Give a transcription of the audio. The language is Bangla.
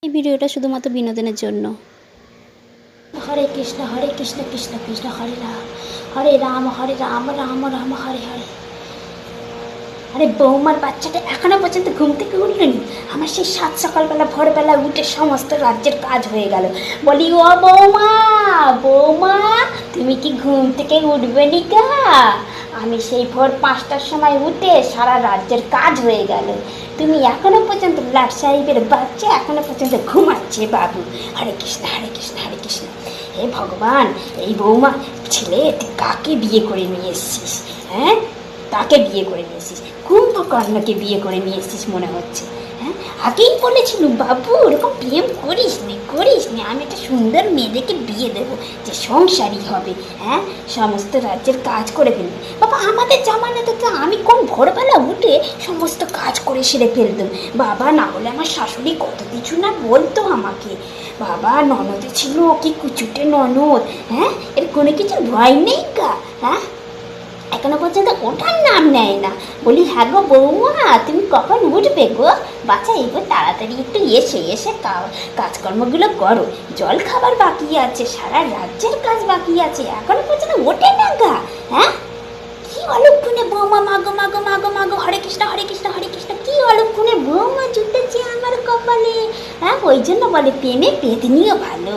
এই ভিডিওটা শুধুমাত্র বিনোদনের জন্য। হরে কৃষ্ণ কৃষ্ণ কৃষ্ণ হরে রাম রাম রাম হরে হরে। আরে বৌমার বাচ্চাটা এখনো পর্যন্ত ঘুম থেকে উঠলেনি। আমার সেই সাত সকালবেলা ভোরবেলা উঠে সমস্ত রাজ্যের কাজ হয়ে গেল। বলি ও বৌমা, বৌমা তুমি কি ঘুম থেকে উঠবে নি গা? আমি সেই ভোর 5টার সময় উঠে সারা রাজ্যের কাজ হয়ে গেল। তুমি এখনো পর্যন্ত লাট সাহেবের বাচ্চা এখনো পর্যন্ত ঘুমাচ্ছে বাবু। হরে কৃষ্ণ হরে কৃষ্ণ। হে ভগবান, এই বৌমা ছেলে তুই কাকে বিয়ে করে নিয়ে এসছিস? হ্যাঁ, তাকে বিয়ে করে নিয়ে এসছিস, কুম্ভকর্ণকে বিয়ে করে নিয়ে এসছিস মনে হচ্ছে। হ্যাঁ, আগেই বলেছিলুম বাবু ওরকম প্রেম করিস নি, আমি একটা সুন্দর মেয়েদেরকে বিয়ে দেবো যে সংসারী হবে। হ্যাঁ, সমস্ত রাজ্যের কাজ করে ফেলবে। বাবা আমাদের জামানাতে তো আমি কোন ভোরবেলা উঠে সমস্ত কাজ করে সেরে ফেলতাম বাবা, না হলে আমার শাশুড়ি কত কিছু না বলতো আমাকে। বাবা ননদে ছিল কি কুচুটে ননদ। হ্যাঁ, এর কোনো কিছু ভয় নেই গা। হ্যাঁ, এখনো পর্যন্ত ওঠার নাম নেয় না। বলি হ্যাঁ গো বৌমা তুমি কখন উঠবে গো? বাচ্চা এবার তাড়াতাড়ি একটু এসে কাজকর্মগুলো করো, জল খাবার বাকি আছে, সারা রাজ্যের কাজ বাকি আছে, এখনো পর্যন্ত ওঠে না গা। হ্যাঁ, কি অলক্ষণে বৌমা, মাগো হরে কৃষ্ণ কি অলক্ষণে বৌমা জুটেছে আমার কপালে। হ্যাঁ, ওই জন্য বলে প্রেমে পেতনিও ভালো।